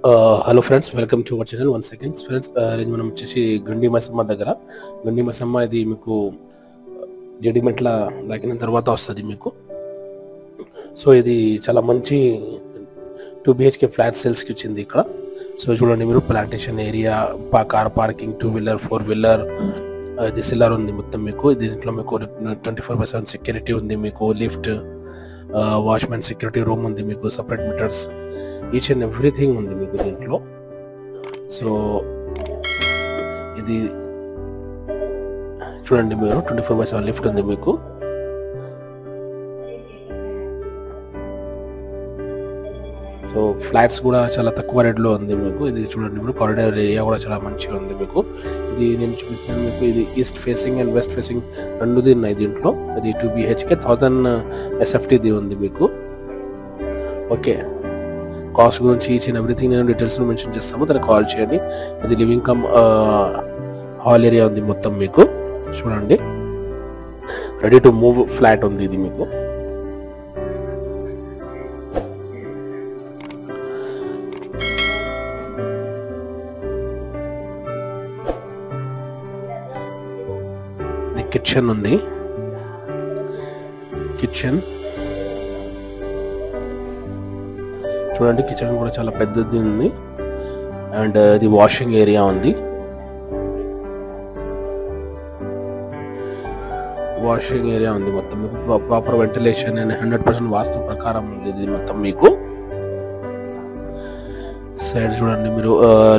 Hello friends, welcome to our channel. 1 seconds friends. ఇది మనం వచ్చేసి గండి మైసమ్మ దగ్గర. గండి మైసమ్మ ఇది మీకు జడిమెట్ల దాకిన తర్వాత వస్తుంది మీకు. సో ఇది చాలా మంచి 2 BHK ఫ్లాట్ సేల్స్కి వచ్చింది ఇక్కడ. సో చూడండి మీరు, plantation area, car parking, 2 wheeler 4 wheeler, ఇది సిల్లర్ ఉంది మొత్తం మీకు. దీంట్లో మీకు 24/7 సెక్యూరిటీ ఉంది మీకు, లిఫ్ట్, వాచ్మెన్ సెక్యూరిటీ రూమ్ ఉంది మీకు, separate meters, each and everything ఉంది మీకు దీంట్లో. సో ఇది చూడండి మీరు, 24/7 లిఫ్ట్ ఉంది మీకు. సో ఫ్లాట్స్ కూడా చాలా తక్కువ రేట్లో ఉంది మీకు. ఇది చూడండి మీరు, కారిడార్ ఏరియా కూడా చాలా మంచిగా ఉంది మీకు. ఇది నేను చూపిస్తాను మీకు. ఇది east facing and west facing రెండుది ఉన్నాయి దీంట్లో. ఇది 2 BHK 1000 SFT ఉంది మీకు. ఓకే, కాస్ట్ గురించి ఈచ్ అండ్ ఎవ్రీథింగ్ నేను డీటెయిల్స్ మెన్షన్ చేస్తాము, దానికి కాల్ చేయండి. ఇది లివింగ్ కమ్ హాల్ ఏరియా ఉంది మొత్తం మీకు. చూడండి, రెడీ టు మూవ్ ఫ్లాట్ ఉంది ఇది మీకు. కిచెన్ ఉంది, కిచెన్ చూడండి, కిచెన్ కూడా చాలా పెద్దది ఉంది. అండ్ ఇది వాషింగ్ ఏరియా ఉంది. వాషింగ్ ఏరియా ఉంది మొత్తం మీకు. ప్రాపర్ వెంటిలేషన్ అండ్ 100% వాస్తు ప్రకారం ఉంది ఇది మొత్తం మీకు. సైడ్ చూడండి మీరు,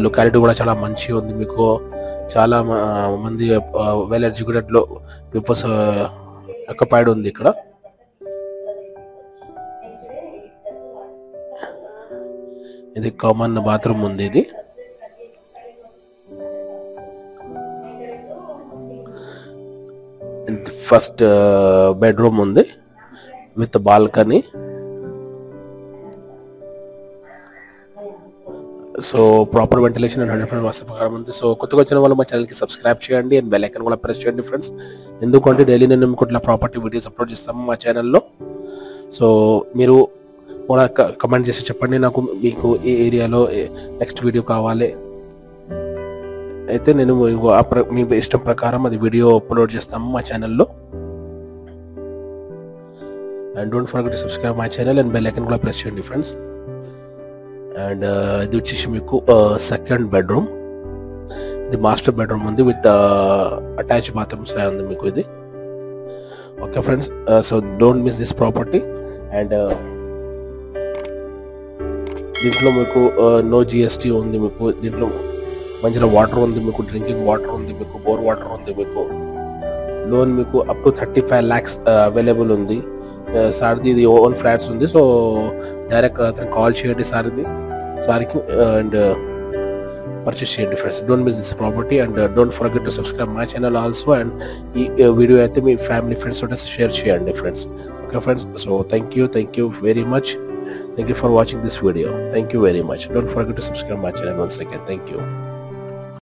లొకాలిటీ కూడా చాలా మంచిగా ఉంది మీకు. చాలా మంది వెల్ ఎడ్యుకేటెడ్ పీపుల్స్ ఆక్యుపైడ్ ఉంది ఇక్కడ. ఇది కామన్ బాత్రూమ్ ఉంది. ఇది ఫస్ట్ బెడ్రూమ్ ఉంది with balcony. So proper ventilation and 100% వాస్తు ప్రకారం ఉంది. సో కొత్తగా వచ్చిన వాళ్ళు మా ఛానల్కి సబ్స్క్రైబ్ చేయండి అండ్ బెల్ ఐకాన్ కూడా ప్రెస్ చేయండి ఫ్రెండ్స్. ఎందుకంటే డైలీ నేను మీకు ఇట్లా ప్రాపర్టీ వీడియోస్ అప్లోడ్ చేస్తాము మా ఛానల్లో. సో మీరు కూడా కమెంట్ చేసి చెప్పండి నాకు, మీకు ఏ ఏరియాలో నెక్స్ట్ వీడియో కావాలి. అయితే నేను మీ ఇష్టం ప్రకారం అది వీడియో అప్లోడ్ చేస్తాము మా ఛానల్లో. And don't forget to subscribe my channel and bell icon కూడా ప్రెస్ చేయండి ఫ్రెండ్స్. అండ్ ఇది వచ్చేసి మీకు సెకండ్ బెడ్రూమ్. ఇది మాస్టర్ బెడ్రూమ్ ఉంది విత్ అటాచ్ బాత్రూమ్స్ ఉంది మీకు ఇది. Okay friends, so don't miss this property. And దీంట్లో మీకు నో GST ఉంది మీకు. దీంట్లో మంచిగా వాటర్ ఉంది మీకు, డ్రింకింగ్ వాటర్ ఉంది మీకు, బోర్ వాటర్ ఉంది మీకు. లోన్ మీకు అప్ టు 35 lakhs అవైలబుల్ ఉంది. సార్ది ఇది ఓన్ ఫ్లాట్స్ ఉంది. సో డైరెక్ట్ అతను కాల్ చేయండి సార్కి అండ్ పర్చేస్ చేయండి friends. Don't miss this property and don't forget to subscribe my channel also. And ఈ వీడియో అయితే మీ ఫ్యామిలీ ఫ్రెండ్స్ తోటి షేర్ చేయండి friends. Okay friends, so thank you very much. Thank you for watching this video. Thank you very much. Don't forget to subscribe my channel once again. Thank you.